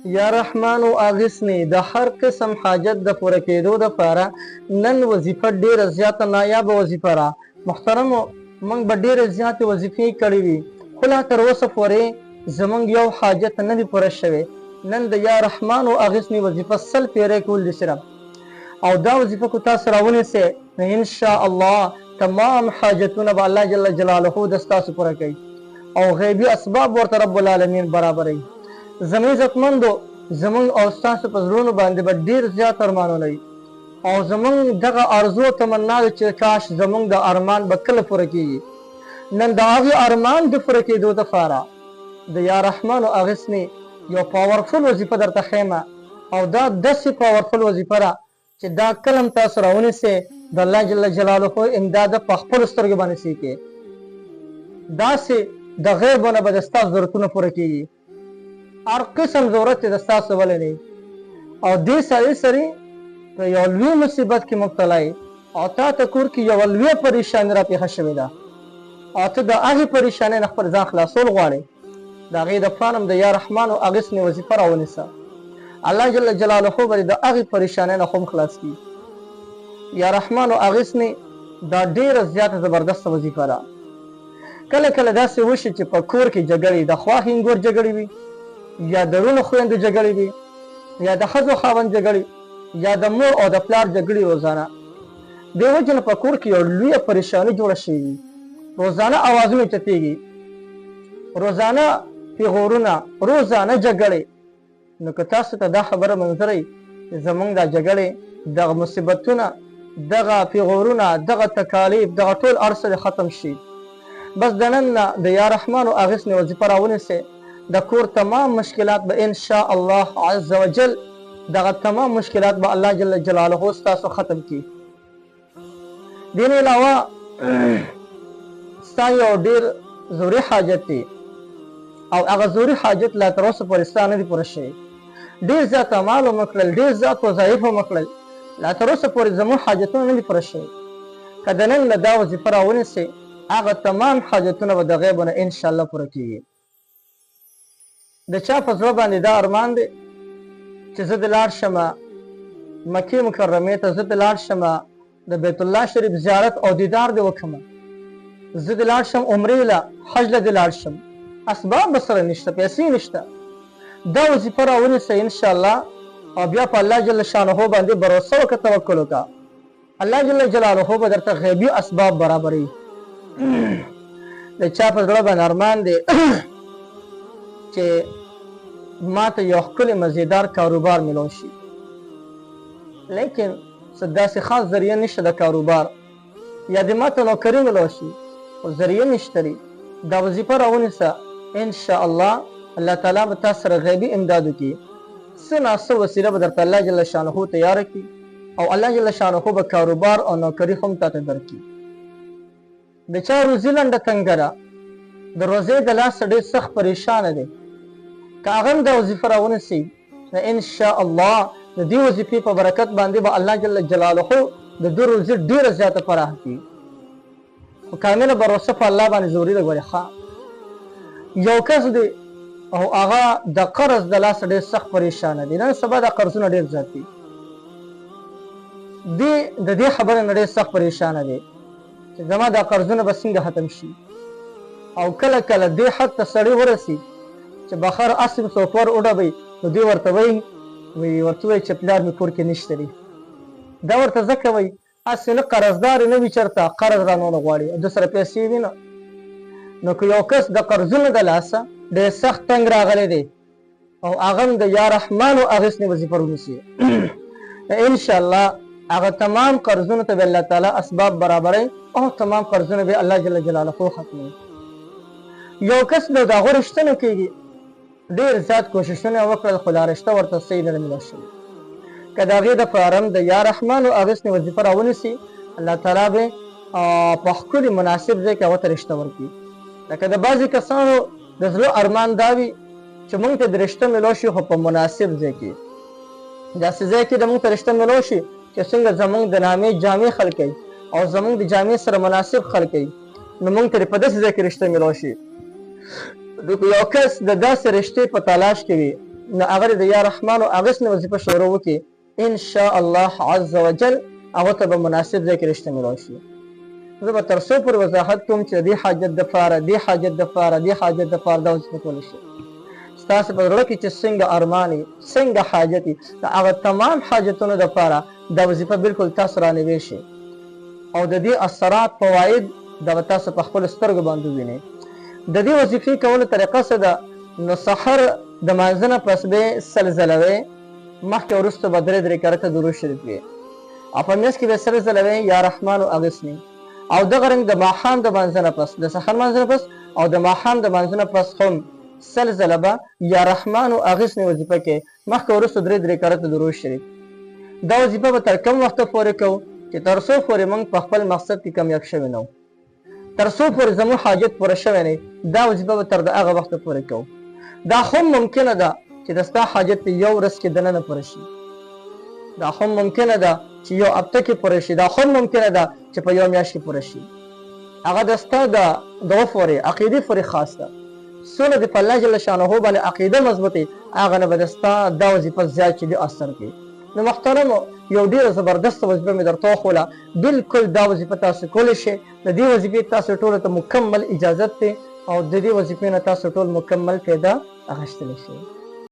یا رحمانو اغثني د هر قسم حاجت د پوره کېدو دپاره نن وظیفه ډېره زیاته نایابه وظیفه را. محترمو موږ به ډېرې زیاتې وظیفې کړې وي خو لا تر اوسه پورې زموږ یو حاجت نه دی پوره شوی. نن د یا رحمانو اغثني وظیفه 100 پیرې کول دي صرف، او دا وظیفه کو تاسو راونیسئ نو انشاء الله تمام حاجتونه به الله جل جلاله د ستاسو پوره کوي او غیبي اسباب ورته رب العالمین برابروي. زموږ عزتمندو زموږ او ستاسو په زړونو باندې به ډېر زیات ارمانونه وي او زموږ دغه ارزو او تمنا ده چې کاش زموږ د ارمان به کله پوره کېږي. نن د هغې ارمان د پوره کېدو دپاره د یا رحمانو اغثني یو پاورفل وظیفه درته ښیمه او دا داسې پاورفل وظیفه ده چې دا کله هم تاسو راونیسئ د الله جل جلاله امداد په خپلو سترګو باندې سې کې داسې د غیبونه به د ستاسو ضرورتونه پوره کېږي. هر قسم ضرورت د ستاسو ولې دی او دې سړي سړي په یو لوی مصیبت کې مبتلا یې او تا ته کور کې یوه لویه پریشاني راپېښه شوې ده او ته د هغې پریشانۍ نه خپل ځان خلاصول غواړې. د هغې دپاره هم د یا رحمانو اغثني وظیفه راونیسه. الله جل جلاله به د هغې پریشانۍ نه خو خلاص کړي. یا رحمانو اغثني دا ډېره زیاته زبردسته وظیفه ده. کله کله داسې وشي چې په کور کې جګړې د خواهینګور جګړې وي یا د رونو خویندو جګړې وي یا د ښځو خاوند جګړې یا د مور او د پلار جګړې روزانه دې وجې نه په کور کې یو لویه پریشاني جوړه شوې وي. روزانه اوازونه چتېږي، روزانه پیغورونه، روزانه جګړې. نو که تاسو ته دا خبره منظره چې زموږ دا جګړې دغه مصیبتونه دغه پیغورونه دغه تکالیف دغه ټول هر څه ختم شي بس د نن نه د یا رحمانو اغثني وظیفه راونیسئ د کور تمام مشکلات به ان شاء الله عز وجل دغه تمام مشکلات به الله جل جلاله ستاسو ختم کړي. دې نه علاوه ستا یو ډېر ضروري حاجت دی او هغه ضروري حاجت لا تر اوسه پورې ستا نه دی پوره شوی. ډېر زیات اعمال هم وکړل، ډېر زیات وظایف هم وکړل، لا تر اوسه پورې زموږ حاجتونه نه دي پوره شوي. که د نن له دا وظیفه راونیسئ هغه تمام حاجتونه به د غیبو نه انشاءالله پوره کېږي. د چا په زړه باندې دا ارمان دی چې زه د لاړ شمه مکې مکرمې ته، زه د لاړ شمه د بیت الله شریف زیارت او دیدار دې وکړمه، زه د لاړ شم عمرې له حج له دې لاړ شم، اسباب به سره نشته، پیسې نشته. دا وظیفه راونیسئ انشاءالله او بیا په الله جل شانه باندې بروسه وکړه، توکل وکړه. الله جل جلاله به درته غیبي اسباب برابروي. د چا په زړه باندې ارمان دی چې ما ته یو ښکلی مزیدار کاروبار میلو شي لیکن څه داسې خاص ذریعه نشته د کاروبار، یا د ما ته نوکري میلو شي خو ذریعه نشته دی. دا وظیفه راونیسه انشاءالله الله تعالی به تا سره غیبي امداد وکړي. څه ناڅه وسیله به درته الله جل شانه تیاره کړي او الله جل شانه به کاروبار او نوکري هم تا ته درکړي. د چا روزي لنډه تنګه ده، د روزۍ د لاسه ډېر سخت پریشانه دی، که هغه هم دا وظیفه راونیسئ نو انشاءالله د دې وظیفې په برکت باندې به الله جل جلاله د ده روزي ډېره زیاته پراخه کړي. خو کامله بروسه په الله باندې ضروري ده. ګورې ښه یو کس دی او هغه د قرض د لاسه ډېر سخت پریشانه دی، نن سبا دا قرضونه ډېر زیات دي. دی د دې خبرې نه ډېر سخت پریشانه دی چې زما دا قرضونه به څنګه ختم شي. او کله کله دې حد ته سړی ورسي چې بخر اسم سوپر وډبوي نو دوی ورته وایي چې پلار مې کور کې نشته دی. دا ورته ځکه وایي هسې نه قرضدار نه وي چېرته قرض رانونه غواړي او د سره پیسې وي نه. نو که یو کس د قرضونو د لاسه ډېر سخت تنګ راغلی دی او هغه هم د یا رحمانو اغثني وظیفه ونیسي انشاءالله هغه تمام قرضونو ته به الله تعالی اسباب برابروي او تمام قرضونه به الله جل جلاله ختموي. یو کس د هغو رشته نه کېږي، ډېر زیات کوششونه وکړل خو دا رشته ورته صحیح نه ده میلاو شوې. که د هغې دپاره هم د یا رحمانو اغثني وظیفه راونیسي الله تعالی به په ښکلي مناسب ځای کې هغه ته رشته ورکړي. لکه د بعضې کسانو د زړه ارمان دا وي چې موږ ته د رشته میلاو شي خو په مناسب ځای کې، داسې ځای کې د موږ ته رشته میلاو شي چې څنګه زموږ د نامې جامې خلقوي او زموږ د جامې سره مناسب خلقوي، نو موږ ته په داسې ځای کې رشته میلاو شي. یو کس د داسې رشتې په تلاش کې وي نو هغه د یا رحمانو اغسنې وظیفه شروع وکړي ان شاء الله عز وجل هغه ته به مناسب ځای کې رشته میلاو شي. زه به تر څو پورې وضاحت کوم چې د دې حاجت دپاره دې حاجت دپاره دې حاجت دپاره دا وظیفه کولی شي. ستاسو په زړه کې چې څنګه ارمان وي څنګه حاجت وي د هغه تمام حاجتونو دپاره دا وظیفه بالکل تاسو رانیوی شي او د دې اثرات فواید دغه تاسو په خپلو سترګو باندې ووینئ. د دې وظیفې کولو طریقه څه ده؟ نو سحر د مانځه نه پس به یې سل ځلوئ، مخکې وروسته به درې رکعته درود شریف وي او په منځ کې به یې سل ځلوئ یا رحمانو اغسني. او دغه رنګ د ماښام د مانځه نه پس د سحر مانځه نه پس او د ماښام د مانځه نه پس هم سل ځله به یا رحمانو اغسني وظیفه کې مخکې وروسته درې رکعته درود شریف. دا وظیفه به تر کوم وخته پورې کوو چې تر څو پورې موږ په خپل مقصد کې کامیاب شوي نه وو، تر څو پورې زموږ حاجت پوره شوی نه دا وظیفه به تر د هغه وخته پورې کوو. دا هم ممکنه ده چې د ستا حاجت په یو ورځ کې دننه پوره شي، دا هم ممکنه ده چې یو هفته کې پوره شي، دا هم ممکنه ده چې په یو میاشت کې پوره شي. هغه د ستا د دغه پورې عقیدې پورې خاص ده. څونه د په الله جل شانه باندې عقیده مضبوطې هغه نه به د ستا دا وظیفه زیات چې د اثر کوي. نو محترمو یو ډېره زبردسته وظیفه مې درته وښوله، بالکل دا وظیفه تاسو کولی شئ. د دې وظیفې تاسو ټولو ته مکمل اجازت دی او د دې وظیفې نه تاسو ټول مکمل فایده اخیستلی شئ.